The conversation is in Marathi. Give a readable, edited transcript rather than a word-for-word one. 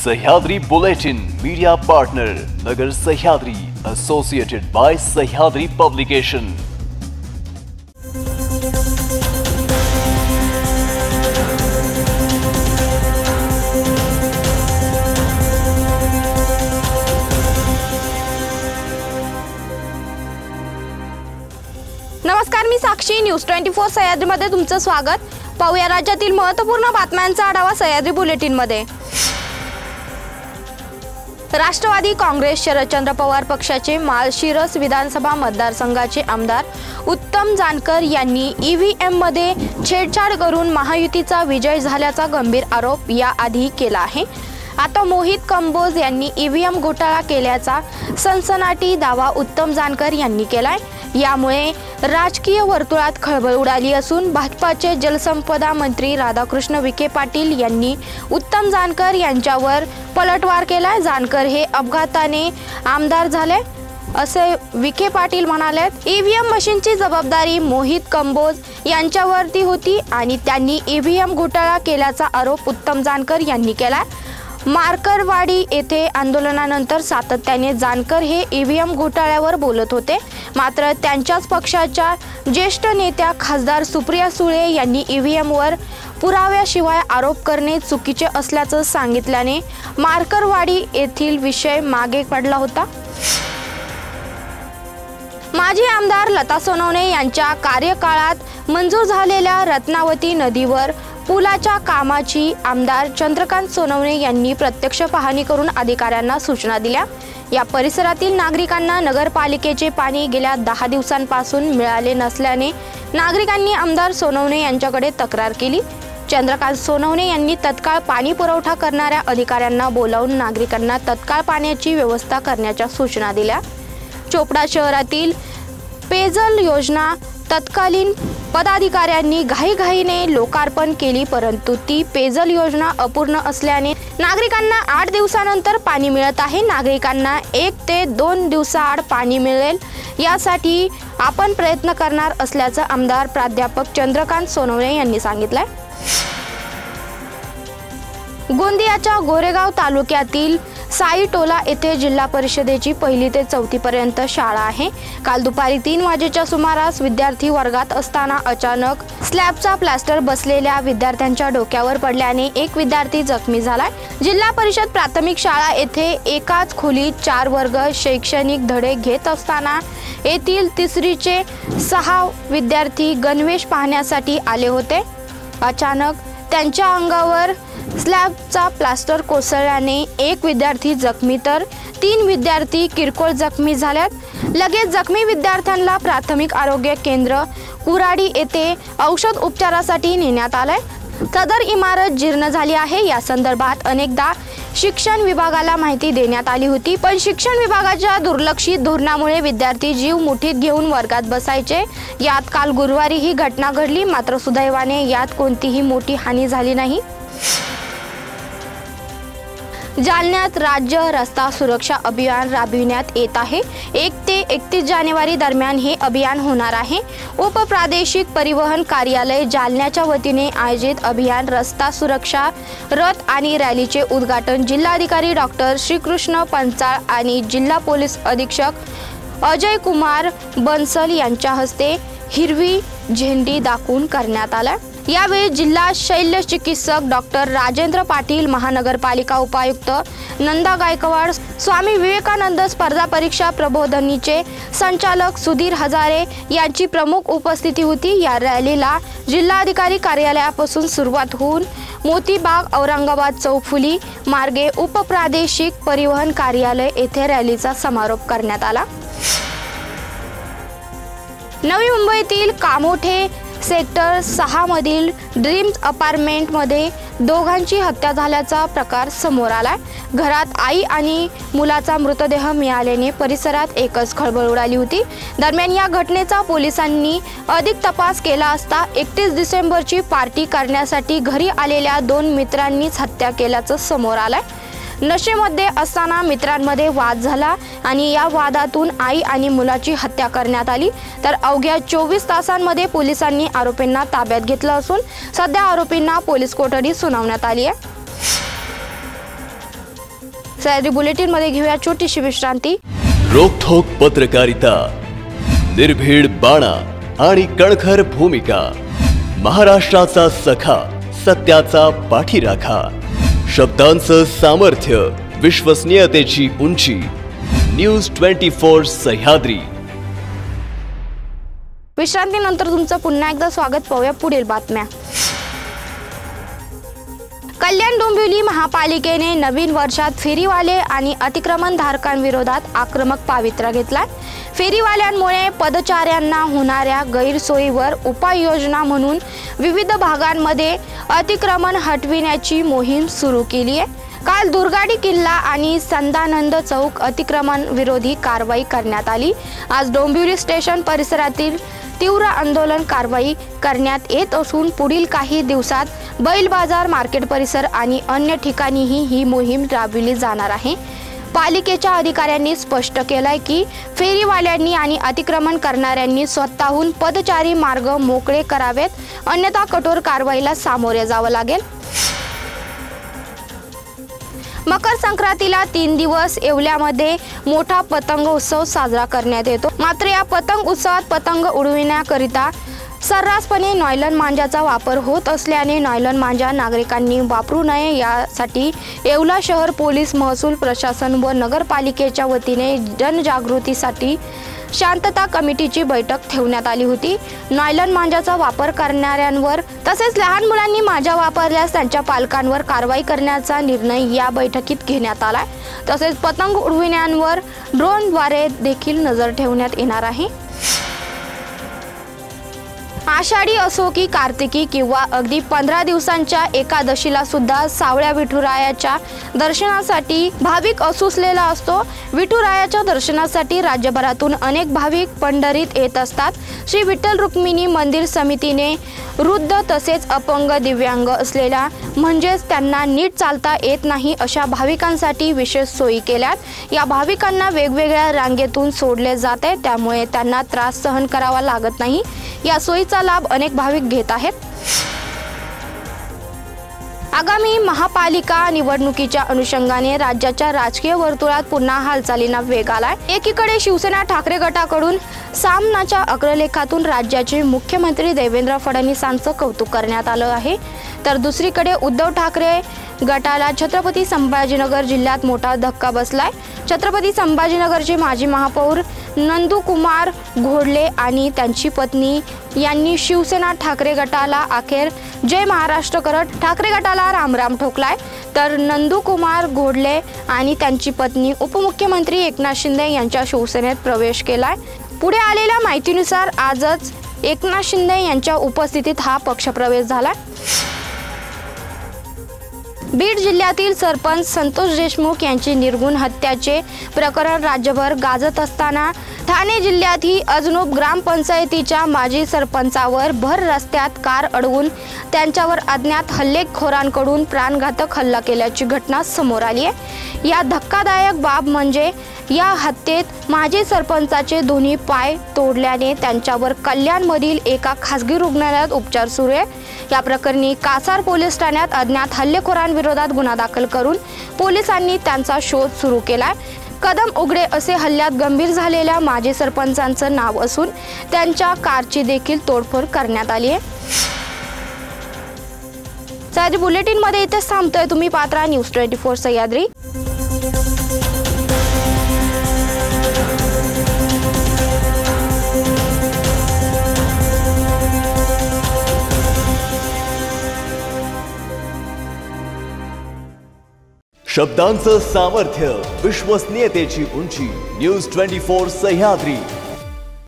सह्याद्री बुलेटिन मीडिया पार्टनर नगर Sahyadri associated bye Sahyadri publication. नमस्कार, मी साक्षी न्यूज 24 सह्याद्री मध्ये तुमचं स्वागत। पाहूया राज्यातील महत्त्वपूर्ण बातम्यांचा आढावा सह्याद्री बुलेटिन मध्ये। राष्ट्रवादी काँग्रेस शरदचंद्र पवार पक्षाचे माळशिरस विधानसभा मतदारसंघाचे आमदार उत्तम जानकर यांनी ईव्हीएम मध्ये छेडछाड करून महायुतीचा विजय झाल्याचा गंभीर आरोप याआधी केला आहे। आता मोहित कंबोज यांनी ईव्हीएम घोटाळा केल्याचा सनसनाटी दावा उत्तम जानकर यांनी केलाय। यामुळे राजकीय वर्तुळात खळबळ उडाली असून भाजपाचे जलसंपदा मंत्री राधाकृष्ण विखे पाटील यांनी उत्तम जानकर यांच्यावर पलटवार केलाय। जानकर हे अपघाताने आमदार झाले असे विखे पाटील म्हणाले। ईव्हीएम मशीनची जबाबदारी मोहित कंबोज यांच्यावरती होती आणि त्यांनी ईव्हीएम घोटाळा केल्याचा आरोप उत्तम जानकर यांनी केला। मार्करवाडी येथे आंदोलनानंतर सातत्याने जानकर हे ईव्हीएम घोटाळ्यावर बोलत होते। मात्र त्यांच्याच पक्षाच्या ज्येष्ठ नेत्या खासदार सुप्रिया सुळे यांनी ईव्हीएमवर पुराव्याशिवाय आरोप करणे चुकीचे असल्याचं सांगितल्याने मार्करवाडी येथील विषय मागे पडला होता। माजी आमदार लता सोनवणे यांच्या कार्यकाळात मंजूर झालेल्या रत्नावती नदीवर पुलाच्या कामाची आमदार चंद्रकांत सोनवणे यांनी प्रत्यक्ष पाहणी करून अधिकाऱ्यांना सूचना दिल्या। या परिसरातील नागरिकांना नगरपालिकेचे पाणी गेल्या 10 दिवसांपासून मिळाले नसल्याने नागरिकांनी आमदार सोनवणे यांच्याकडे तक्रार केली। चंद्रकांत सोनवणे यांनी तत्काळ पाणी पुरवठा करणाऱ्या अधिकाऱ्यांना बोलावून नागरिकांना तत्काळ पाण्याची व्यवस्था करण्याच्या सूचना दिल्या। चोपडा शहरातील पेयजल योजना तत्कालीन पदाधिकाऱ्यांनी घाईघाईने लोकार्पण केली, परंतु ती पेयजल योजना अपूर्ण असल्याने नागरिकांना 8 दिवसानंतर पाणी मिळत आहे। नागरिकांना 1 ते 2 दिवसाआड पाणी मिळेल यासाठी आपण प्रयत्न करणार असल्याचं आमदार प्राध्यापक चंद्रकांत सोनवणे यांनी सांगितलंय। गोंदियाच्या गोरेगाव तालुक्यातील साईटोला येथे जिल्हा परिषदेची 1ली ते 4थी पर्यंत शाळा आहे। काल दुपारी 3 वाजेच्या सुमारास विद्यार्थी वर्गात असताना अचानक स्लॅबचा प्लास्टर बसलेल्या विद्यार्थ्यांच्या डोक्यावर पडल्याने एक विद्यार्थी जखमी झाला। जिल्हा परिषद प्राथमिक शाळा येथे एकाच खोलीत 4 वर्ग शैक्षणिक धडे घेत असताना येथील 3रीचे 6 विद्यार्थी गणवेश पाहण्यासाठी आले होते। अचानक त्यांच्या अंगावर स्लॅबचा प्लास्टर कोसळल्याने एक विद्यार्थी जखमी तर 3 विद्यार्थी किरकोळ जखमी झाल्यात। लगेच जखमी विद्यार्थ्यांना प्राथमिक आरोग्य केंद्र कुराडी येथे औषध उपचारासाठी नेण्यात आले। सदर इमारत जीर्ण झाली आहे। या संदर्भात अनेकदा शिक्षण विभागाला माहिती देण्यात आली होती, पण शिक्षण विभागाच्या दुर्लक्षित धोरणामुळे विद्यार्थी जीव मुठीत घेऊन वर्गात बसायचे। यात काल गुरुवारी ही घटना घडली, मात्र सुदैवाने यात कोणतीही मोठी हानी झाली नाही। जालन्यात राज्य रस्ता सुरक्षा अभियान राबविण्यात येत आहे। 1 ते 31 जानेवारी दरम्यान हे अभियान होणार आहे। उपप्रादेशिक परिवहन कार्यालय जालन्याच्या वतीने आयोजित अभियान रस्ता सुरक्षा रथ आणि रॅलीचे उद्घाटन जिल्हाधिकारी डॉक्टर श्रीकृष्ण पंचाळ आणि जिल्हा पोलीस अधीक्षक अजय कुमार बन्सल यांच्या हस्ते हिरवी झेंडी दाखवून करण्यात आला। यावेळी जिल्हा शल्य चिकित्सक डॉक्टर राजेंद्र पाटील, महानगरपालिका उपायुक्त नंदा गायकवाड, स्वामी विवेकानंद स्पर्धा परीक्षा प्रबोधिनीचे संचालक सुधीर हजारे यांची प्रमुख उपस्थिती होती। या रॅलीला जिल्हाधिकारी कार्यालयापासून सुरुवात होऊन मोतीबाग औरंगाबाद चौफुली मार्गे उपप्रादेशिक परिवहन कार्यालय येथे रॅलीचा समारोप करण्यात आला। नवी मुंबईतील कामोठे सेक्टर 6 मधील ड्रीम्स अपार्टमेंटमध्ये दोघांची हत्या झाल्याचा प्रकार समोर आलाय। घरात आई आणि मुलाचा मृतदेह मिळाल्याने परिसरात एकच खळबळ उडाली होती। दरम्यान या घटनेचा पोलिसांनी अधिक तपास केला असता 31 डिसेंबरची पार्टी करण्यासाठी घरी आलेल्या 2 मित्रांनीच हत्या केल्याचं समोर आलंय। नशेमध्ये असताना मित्रांमध्ये वाद झाला आणि या वादातून आई आणि मुलाची हत्या करण्यात आली। तर अवघ्या 24 तासांमध्ये पोलिसांनी आरोपींना ताब्यात घेतलं असून सध्या आरोपींना पोलीस कोठडी सुनावण्यात आली आहे। सह्याद्री बुलेटिन मध्ये घेऊया छोटीशी विश्रांती। रोखोक पत्रकारिता, निर्भीड बाणा आणि कणखर भूमिका, महाराष्ट्राचा सखा, सत्याचा पाठीराखा, शब्दांचं सामर्थ्य, विश्वसनीयतेची उंची, न्यूज 24 सह्याद्री। विश्रांतीनंतर तुमचं पुन्हा एकदा स्वागत। पाहूया पुढील बातम्या। कल्याण डोंबिवली महापालिकेने नवीन वर्षात फेरीवाले आणि अतिक्रमणधारकांविरोधात आक्रमक पवित्रा घेतला। फेरीवाल्यांमुळे पदचाऱ्यांना होणाऱ्या गैरसोयीवर उपाययोजना म्हणून विविध भागांमध्ये अतिक्रमण हटविण्याची मोहीम सुरू केली आहे। काल दुर्गाडी किल्ला आणि संदानंद चौक अतिक्रमण विरोधी कारवाई करण्यात आली। आज डोंबिवली स्टेशन परिसरातील तीव्र आंदोलन कारवाई करण्यात येत असून पुढील काही दिवसात बैल बाजार, मार्केट परिसर आणि अन्य ठिकाणीही ही मोहीम राबविली जाणार आहे। पालिकेच्या अधिकाऱ्यांनी स्पष्ट केलंय की फेरीवाल्यांनी आणि अतिक्रमण करणाऱ्यांनी स्वतःहून पदचारी मार्ग मोकळे करावेत, अन्यथा कठोर कारवाईला सामोरे जावं लागेल। मकर संक्रांतीला 3 दिवस येवल्यामध्ये मोठा पतंग उत्सव साजरा करण्यात येतो। मात्र या पतंग उत्सवात पतंग उडविण्याकरिता सर्रासपणे नॉयलन मांजाचा वापर होत असल्याने नॉयलन मांजा नागरिकांनी वापरू नये यासाठी येवला शहर पोलीस, महसूल प्रशासन व नगरपालिकेच्या वतीने जनजागृतीसाठी शांतता कमिटीची बैठक ठेवण्यात आली होती। नॉयलन मांजाचा वापर करणाऱ्यांवर तसेच लहान मुलांनी मांजा वापरल्यास त्यांच्या पालकांवर कारवाई करण्याचा निर्णय या बैठकीत घेण्यात आला। तसेच पतंग उडविण्यांवर ड्रोनद्वारे देखील नजर ठेवण्यात येणार आहे। आषाढी असो की कार्तिकी किंवा अगदी 15 दिवसांच्या एकादशीला सुद्धा सावळ्या विठुरायाच्या दर्शनासाठी भाविक असुसलेला असतो। विठुरायाच्या दर्शनासाठी राज्यभरातून अनेक भाविक पंढरीत येत असतात। श्री विठ्ठल रुक्मिणी मंदिर समितीने वृद्ध तसेच अपंग, दिव्यांग असलेल्या म्हणजेच त्यांना नीट चालता येत नाही अशा भाविकांसाठी विशेष सोयी केल्यात। या भाविकांना वेगवेगळ्या रांगेतून सोडले जाते, त्यामुळे त्यांना त्रास सहन करावा लागत नाही। या सोयीचा लाभ अनेक भाविक घेत आहेत। आगामी महापालिका निवडणुकीच्या अनुषंगाने राज्याच्या राजकीय वर्तुळात पुन्हा हालचालींना वेग आलाय। एकीकडे शिवसेना ठाकरे गटाकडून सामनाच्या अग्रलेखातून राज्याचे मुख्यमंत्री देवेंद्र फडणवीसांचं कौतुक करण्यात आलं आहे, तर दुसरीकडे उद्धव ठाकरे गटाला छत्रपती संभाजीनगर जिल्ह्यात मोठा धक्का बसलाय। छत्रपती संभाजीनगरचे माजी महापौर नंदकुमार घोडले आणि त्यांची पत्नी यांनी शिवसेना ठाकरे गटाला अखेर जय महाराष्ट्र करत ठाकरे गटाला रामराम ठोकलाय, तर नंदकुमार घोडले आणि त्यांची पत्नी उपमुख्यमंत्री एकनाथ शिंदे यांच्या शिवसेनेत प्रवेश केलाय। पुढे आलेल्या माहितीनुसार आजच एकनाथ शिंदे यांच्या उपस्थितीत हा पक्षप्रवेश झाला। बीड जिल्ह्यातील सरपंच संतोष देशमुख यांची निर्गुण हत्याचे प्रकरण राज्यभर गाजत असताना ठाणे जिल्ह्यातही अजनूप ग्रामपंचायतीच्या माजी सरपंचावर भर रस्त्यात कार अडवून त्यांच्यावर अज्ञात हल्लेखोरांकडून प्राणघातक हल्ला केल्याची घटना समोर आली आहे। या धक्कादायक बाब म्हणजे या हत्येत माजी सरपंचाचे दोन्ही पाय तोडल्याने त्यांच्यावर कल्याणमधील एका खासगी रुग्णालयात उपचार सुरू आहे। या प्रकरणी कासार पोलीस ठाण्यात अज्ञात हल्लेखोरांविरोधात गुन्हा दाखल करून पोलिसांनी त्यांचा शोध सुरू केलाय। कदम उघडे असे हल्ल्यात गंभीर झालेल्या माजी सरपंचांचं नाव असून त्यांच्या कारची देखील तोडफोड करण्यात आली आहे। सह्याद्री बुलेटिन मध्ये इथेच थांबतोय। तुम्ही पाहत राहा न्यूज 24 सह्याद्री। शब्दांचं सामर्थ्य, विश्वसनीयतेची उंची, न्यूज 24 सह्याद्री।